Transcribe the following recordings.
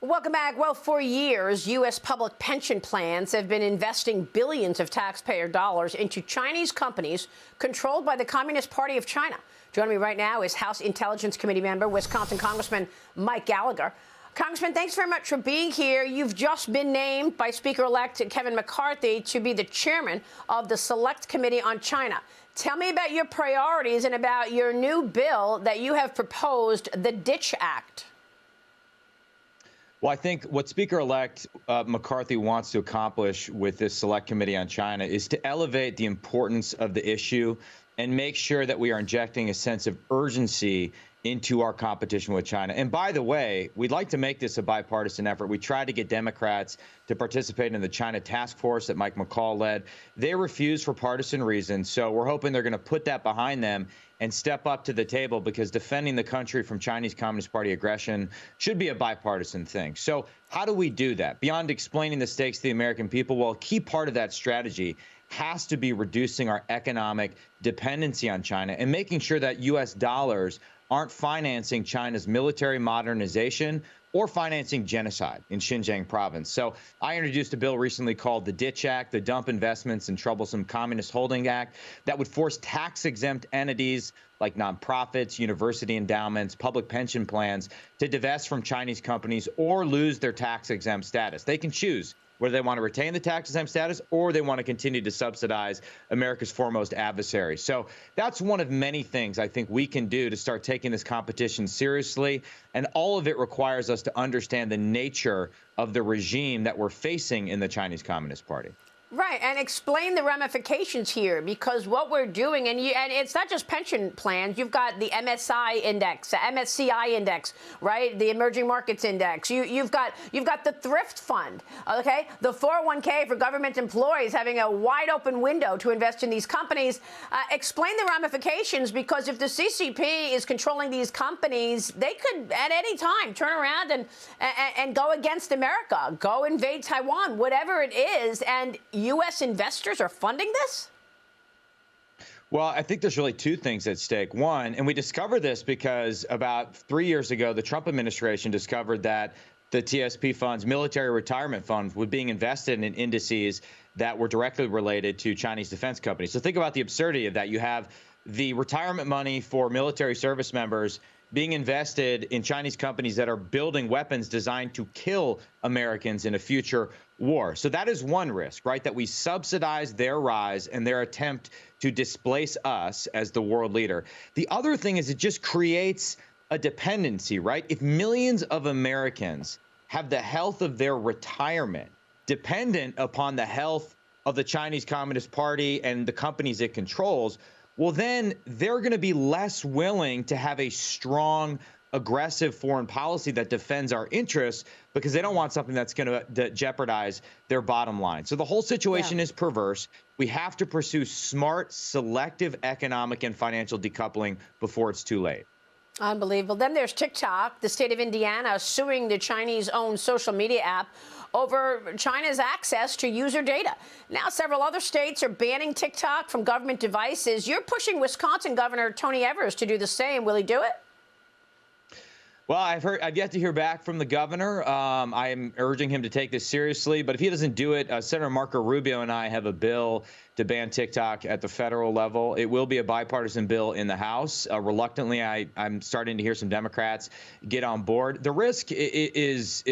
Welcome back. Well, for years, U.S. public pension plans have been investing billions of taxpayer dollars into Chinese companies controlled by the Communist Party of China. Joining me right now is House Intelligence Committee member, Wisconsin Congressman Mike Gallagher. Congressman, thanks very much for being here. You've just been named by Speaker-elect Kevin McCarthy to be the chairman of the Select Committee on China. Tell me about your priorities and about your new bill that you have proposed, the Ditch Act. Well, I think what Speaker-elect McCarthy wants to accomplish with this Select Committee on China is to elevate the importance of the issue and make sure that we are injecting a sense of urgency into our competition with China. And by the way, we'd like to make this a bipartisan effort. We tried to get Democrats to participate in the China task force that Mike McCall led. They refused for partisan reasons. So we're hoping they're going to put that behind them and step up to the table, because defending the country from Chinese Communist Party aggression should be a bipartisan thing. So how do we do that? Beyond explaining the stakes to the American people, well, a key part of that strategy has to be reducing our economic dependency on China and making sure that U.S. dollars aren't financing China's military modernization or financing genocide in Xinjiang province. So I introduced a bill recently called the Ditch Act, the Dump Investments in Troublesome Communist Holding Act, that would force tax-exempt entities like nonprofits, university endowments, public pension plans to divest from Chinese companies or lose their tax-exempt status. They can choose whether they want to retain the tax-exempt status or they want to continue to subsidize America's foremost adversary. So that's one of many things I think we can do to start taking this competition seriously. And all of it requires us to understand the nature of the regime that we're facing in the Chinese Communist Party. Right, and explain the ramifications here, because what we're doing, and it's not just pension plans. You've got the MSI index, MSCI index, right? The emerging markets index. You've got the thrift fund, okay? The 401k for government employees having a wide open window to invest in these companies. Explain the ramifications, because if the CCP is controlling these companies, they could at any time turn around and go against America, go invade Taiwan, whatever it is, and U.S. investors are funding this? Well, I think there's really two things at stake. One, and we discovered this because about 3 years ago, the Trump administration discovered that the TSP funds, military retirement funds, were being invested in indices that were directly related to Chinese defense companies. So think about the absurdity of that. You have the retirement money for military service members being invested in Chinese companies that are building weapons designed to kill Americans in a future war. So that is one risk, right? That we subsidize their rise and their attempt to displace us as the world leader. The other thing is it just creates a dependency, right? If millions of Americans have the health of their retirement dependent upon the health of the Chinese Communist Party and the companies it controls, well, then they're going to be less willing to have a strong, aggressive foreign policy that defends our interests, because they don't want something that's going to jeopardize their bottom line. So the whole situation is perverse. We have to pursue smart, selective economic and financial decoupling before it's too late. Unbelievable. Then there's TikTok, the state of Indiana suing the Chinese-owned social media app over China's access to user data. Now, several other states are banning TikTok from government devices. You're pushing Wisconsin Governor Tony Evers to do the same. Will he do it? Well, I've yet to hear back from the governor. I am urging him to take this seriously. But if he doesn't do it, Senator Marco Rubio and I have a bill to ban TikTok at the federal level. It will be a bipartisan bill in the House. Reluctantly, I'm starting to hear some Democrats get on board. The risk is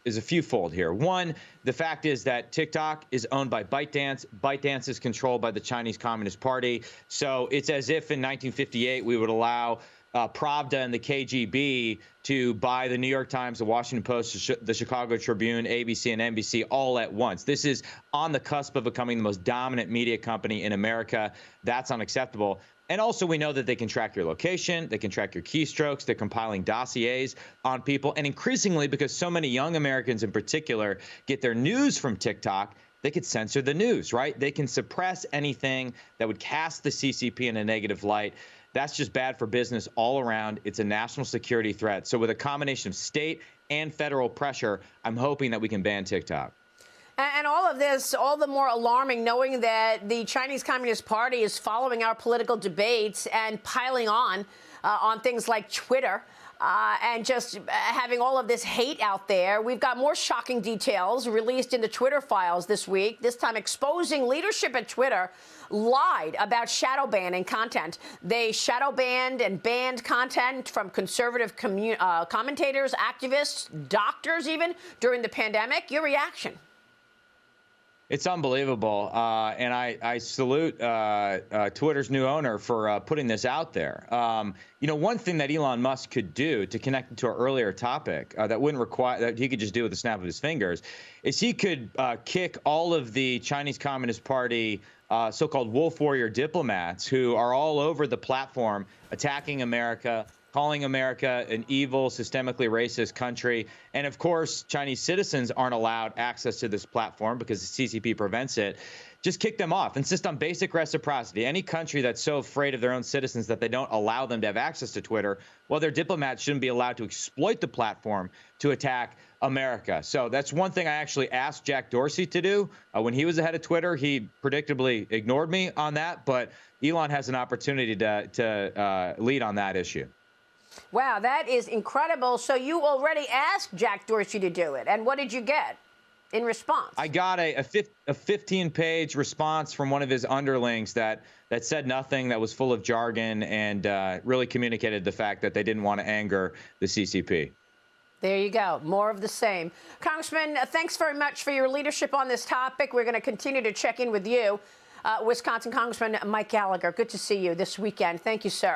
a few-fold here. One, the fact is that TikTok is owned by ByteDance. ByteDance is controlled by the Chinese Communist Party. So it's as if in 1958 we would allow Pravda and the KGB to buy the New York Times, the Washington Post, the Chicago Tribune, ABC, and NBC all at once. This is on the cusp of becoming the most dominant media company in America. That's unacceptable. And also, we know that they can track your location, they can track your keystrokes, they're compiling dossiers on people. And increasingly, because so many young Americans in particular get their news from TikTok, they could censor the news, right? They can suppress anything that would cast the CCP in a negative light. That's just bad for business all around. It's a national security threat. So with a combination of state and federal pressure, I'm hoping that we can ban TikTok. And all of this, all the more alarming, knowing that the Chinese Communist Party is following our political debates and piling on things like Twitter. and just having all of this hate out there. We've got more shocking details released in the Twitter files this week, this time exposing leadership at Twitter lied about shadow banning content. They shadow banned and banned content from conservative commentators, activists, doctors even during the pandemic. Your reaction? It's unbelievable, and I salute Twitter's new owner for putting this out there. You know, one thing that Elon Musk could do, to connect to our earlier topic, that wouldn't require, that he could just do with the snap of his fingers, is he could kick all of the Chinese Communist Party so-called wolf warrior diplomats who are all over the platform attacking America, calling America an evil, systemically racist country. And of course, Chinese citizens aren't allowed access to this platform because the CCP prevents it. Just kick them off. Insist on basic reciprocity. Any country that's so afraid of their own citizens that they don't allow them to have access to Twitter, well, their diplomats shouldn't be allowed to exploit the platform to attack America. So that's one thing I actually asked Jack Dorsey to do. When he was the head of Twitter, he predictably ignored me on that. But Elon has an opportunity to lead on that issue. Wow, that is incredible. So you already asked Jack Dorsey to do it. And what did you get in response? I got a 15-page response from one of his underlings that said nothing, that was full of jargon, and really communicated the fact that they didn't want to anger the CCP. There you go. More of the same. Congressman, thanks very much for your leadership on this topic. We're going to continue to check in with you. Wisconsin Congressman Mike Gallagher, good to see you this weekend. Thank you, sir.